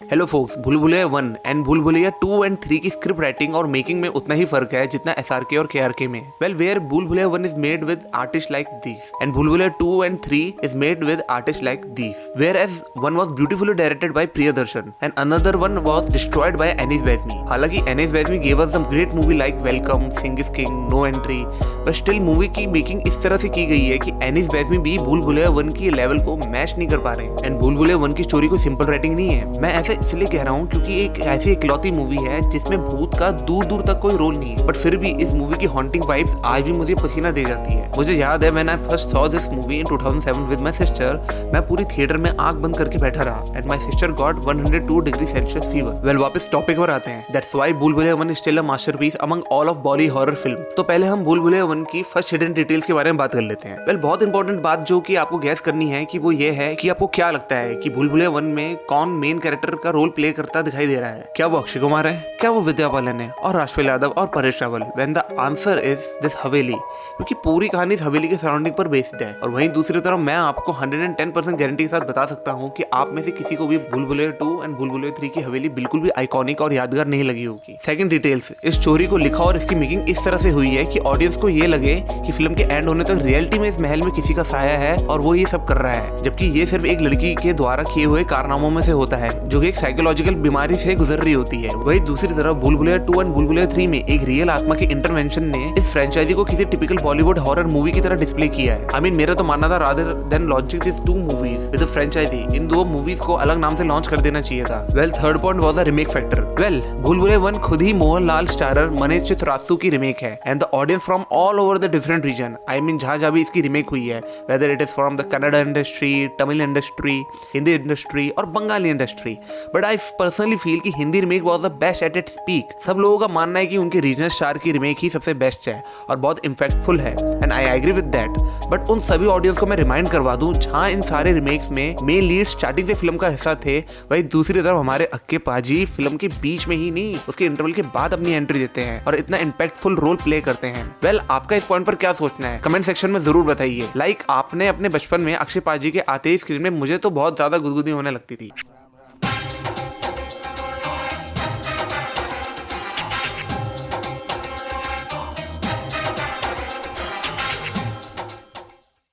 Hello focus, भूल Bhulaiyaa 1 and Bhool Bhulaiyaa 2 and 3 की script writing और मेकिंग में उतना ही फर्क है जितना SRK और KRK में। Well where Bhool Bhulaiyaa 1 is made with artist like this and Bhool Bhulaiyaa 2 and 3 is made with artist like this, whereas one was beautifully directed by Priyadarshan and another one was destroyed by Anees Bazmee. हालांकि Anees Bazmee gave us some great movie like Welcome, Singh is king, no entry, but still movie की making इस तरह से की गई है कि एनिस बैज़मी भी भूल भुलैया 1 की लेवल को मैच नहीं कर पा रहे एंड भूल भुलैया 1 की स्टोरी को सिंपल राइटिंग नहीं है। मैं ऐसे इसलिए कह रहा हूँ क्योंकि एक ऐसी इकलौती मूवी है जिसमें भूत का दूर दूर तक कोई रोल नहीं है, बट फिर भी इस मूवी की हॉन्टिंग वाइब्स आज भी मुझे पसीना दे जाती है। मुझे याद है when I first saw this movie in 2007 with my sister, मैं पूरी थिएटर में आंख बंद करके बैठा रहा and my sister got 102 degree Celsius fever. Well वापस टॉपिक पर आते हैं। दैट्स व्हाई भूल Bhulaiyaa 1 is still a masterpiece among all of Bollywood horror film. तो पहले हम भूल भुलैया 1 की फर्स्ट हिडन डिटेल्स के बारे में बात कर लेते हैं। वेल बहुत इंपॉर्टेंट बात जो कि आपको गैस करनी है कि वो ये है कि आपको क्या लगता है कि भूल भुलैया 1 में कौन मेन कैरेक्टर का रोल प्ले करता दिखाई दे रहा है। क्या वो अक्षय कुमार है, क्या वो विद्या बालन है और राजपाल यादव और Paresh Rawal? When the answer is this हवेली, क्योंकि पूरी कहानी इस हवेली के सराउंडिंग पर बेस्ड है। और वहीं दूसरी तरफ मैं आपको 110% गारंटी के साथ बता सकता हूँ कि आप में से किसी को भी भूल भुलैया 2 एंड भूल भुलैया 3 की हवेली बिल्कुल भी आइकॉनिक और यादगार नहीं लगी होगी। सेकंड डिटेल्स, इस स्टोरी को लिखा और इसकी मेकिंग इस तरह से हुई है कि ऑडियंस को ये लगे कि फिल्म के एंड होने तक रियलिटी में इस महल में किसी का साया है और वो ये सब कर रहा है, जबकि ये सिर्फ एक लड़की के द्वारा किए हुए कारनामों में से होता है जो कि एक साइकोलॉजिकल बीमारी से गुजर रही होती है। वही दूसरी तरफ भूल भुलैया 2 एंड भूल भुलैया 3 में एक रियल आत्मा के इंटरवेंशन ने इस फ्रेंचाइजी को किसी टिपिकल बॉलीवुड हॉरर मूवी की तरह डिस्प्ले किया है। आई मीन मेरा तो मानना था rather than launching this 2 movies with the franchise, इन 2 मूवीज को अलग नाम से लॉन्च कर देना चाहिए था। Well third point was the remake factor. Well Bhool Bhulaiyaa 1 खुद ही मोहनलाल स्टारर मनीष चित्रासू की रीमेक है and the audience from all over the different region, I mean जहां भी इसकी रीमेक हुई है, whether it is from the Kannada industry, Tamil industry, Hindi industry और Bengali industry, but I personally feel कि Hindi remake was the best at its peak. सब लोगों का मानना है कि उनके रीजनल स्टार की रीमेक ही सबसे बेस्ट है और बहुत इम्पैक्टफुल है and I agree with that. But उन सभी ऑडियंस को मैं रिमाइंड करवा दूं जहां इन सारे रीमेक्स में मेन लीड स्टार्टिंग से फिल्म का हिस्सा थे, वही दूसरी तरफ हमारे अक्के पाजी फिल्म के बीच में ही नहीं उसके इंटरवल के बाद अपनी एंट्री देते हैं और इतना इम्पैक्टफुल रोल प्ले करते हैं। वेल आपका इस पॉइंट पर क्या सोचना है कमेंट सेक्शन में जरूर बताइए। लाइक आपने अपने बचपन में अक्षय पाजी के आते ही स्क्रीन में मुझे तो बहुत ज्यादा गुदगुदी होने लगती थी।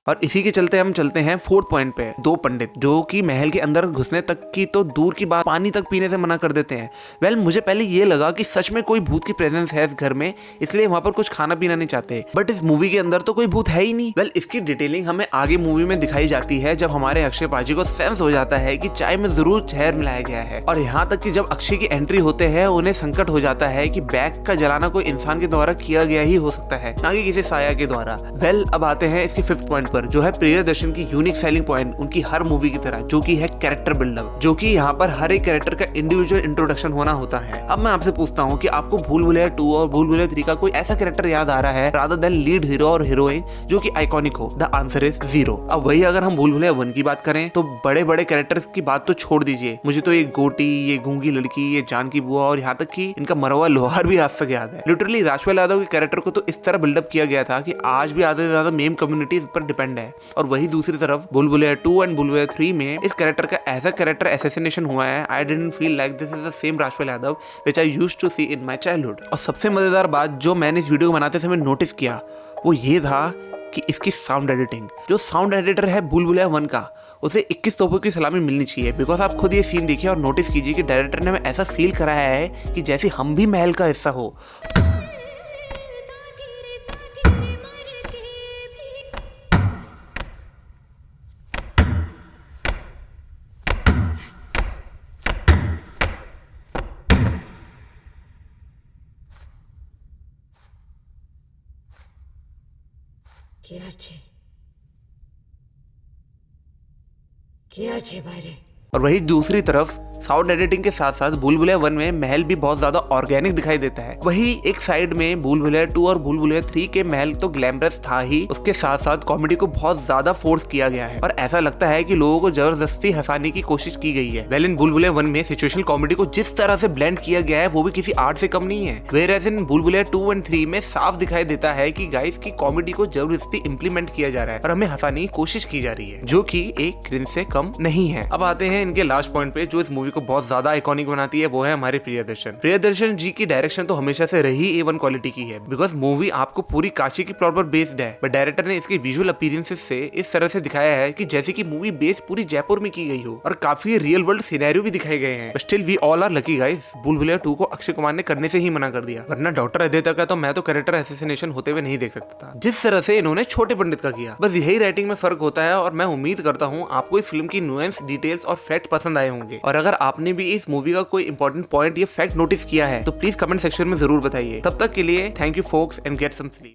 और इसी के चलते हम चलते हैं फोर्थ पॉइंट पे। 2 पंडित जो कि महल के अंदर घुसने तक की तो दूर की बात पानी तक पीने से मना कर देते हैं। वेल मुझे पहले ये लगा कि सच में कोई भूत की प्रेजेंस है इस घर में, इसलिए वहां पर कुछ खाना पीना नहीं चाहते, बट इस मूवी के अंदर तो कोई भूत है ही नहीं। वेल इसकी डिटेलिंग हमें आगे मूवी में दिखाई जाती है जब हमारे अक्षय पाजी को सेंस हो जाता है कि चाय में जरूर जहर मिलाया गया है, और यहाँ तक कि जब अक्षय की एंट्री होते हैं उन्हें संकट हो जाता है कि बैग का जलाना कोई इंसान के द्वारा किया गया ही हो सकता है, ना कि किसी साया के द्वारा। वेल अब आते हैं इसके 5th पॉइंट पर, जो है प्रियदर्शन की यूनिक सेलिंग पॉइंट उनकी हर मूवी की तरह, जो कि है कैरेक्टर बिल्डअप, जो कि यहाँ पर हर एक कैरेक्टर का इंडिविजुअल इंट्रोडक्शन होना होता है। अब मैं आपसे पूछता हूँ कि आपको भूल भुलैया 2 और भूल भुलैया 3 का कोई ऐसा कैरेक्टर याद आ रहा है रादर देन लीड हीरो और हीरोइन जो कि आइकॉनिक हो? The answer is 0। अब वही अगर हम भूल भुलैया 1 की बात करें तो बड़े बड़े कैरेक्टर्स की बात तो छोड़ दीजिए, मुझे तो ये गोटी, ये गूंगी लड़की, ये जानकी बुआ और यहाँ तक कि इनका मरा हुआ लोहार भी आज तक याद है। लिटरली राजपाल यादव के कैरेक्टर को तो इस तरह बिल्डअप किया गया था कि आज भी आधे से ज्यादा मेम कम्युनिटी इस पर डिपेंड है। और वही दूसरी तरफ भूल भुलैया 2 एंड भूल भुलैया 3 में इस कैरेक्टर का ऐसा कैरेक्टर असैसिनेशन हुआ है, I didn't feel like this is the same Rajpal Yadav which I used to see in my childhood. और सबसे मजेदार बात जो मैंने इस वीडियो को बनाते समय नोटिस किया वो ये था कि इसकी साउंड एडिटिंग, जो साउंड एडिटर है भूल भुलैया 1 का, उसे 21 तोपों की सलामी मिलनी चाहिए। बिकॉज आप खुद ये सीन देखिए और नोटिस कीजिए कि डायरेक्टर ने हमें ऐसा फील कराया है कि जैसे हम भी महल का हिस्सा हो। क्या छे बारे। और वही दूसरी तरफ साउंड एडिटिंग के साथ साथ भूल भुलैया 1 में महल भी बहुत ज्यादा ऑर्गेनिक दिखाई देता है। वही एक साइड में भूल भुलैया 2 और भूल भुलैया 3 के महल तो ग्लैमरस था ही, उसके साथ साथ कॉमेडी को बहुत ज्यादा फोर्स किया गया है और ऐसा लगता है कि लोगों को जबरदस्ती हंसाने की कोशिश की गई है। वेल इन भूल भुलैया 1 में सिचुएशनल कॉमेडी को जिस तरह से ब्लेंड किया गया है वो भी किसी आर्ट से कम नहीं है। वेयरएज इन भूल भुलैया 2 एंड 3 में साफ दिखाई देता है कि गाइस की कॉमेडी को जबरदस्ती इंप्लीमेंट किया जा रहा है और हमें हंसाने की कोशिश की जा रही है, जो कि एक क्रिंज से कम नहीं है। अब आते हैं इनके लास्ट पॉइंट पे जो इस मूवी को बहुत ज्यादा आइकॉनिक बनाती है वो है हमारे प्रियदर्शन। प्रियदर्शन जी की डायरेक्शन तो हमेशा से रही A1 क्वालिटी की है, बिकॉज मूवी आपको पूरी काशी की प्लॉट पर बेस्ड है, बट डायरेक्टर ने इसके विजुअल अपीयरेंसेस से इस तरह से दिखाया है कि जैसे कि मूवी बेस पूरी जयपुर में की गई हो और काफी रियल वर्ल्ड सिनेरियो भी दिखाए गए हैं। Still we all are lucky guys, Bhool Bhulaiyaa 2 को अक्षय कुमार ने करने से ही मना कर दिया, वरना डॉक्टर अद्वैता का तो मैं तो कैरेक्टर असैसिनेशन होते हुए नहीं देख सकता था जिस तरह से इन्होंने छोटे पंडित का किया। बस यही राइटिंग में फर्क होता है और मैं उम्मीद करता हूँ आपको इस फिल्म की नुएंस, डिटेल्स और फैक्ट पसंद आए होंगे। और अगर आपने भी इस मूवी का कोई इंपॉर्टेंट पॉइंट या फैक्ट नोटिस किया है तो प्लीज कमेंट सेक्शन में जरूर बताइए। तब तक के लिए thank you folks and get some sleep.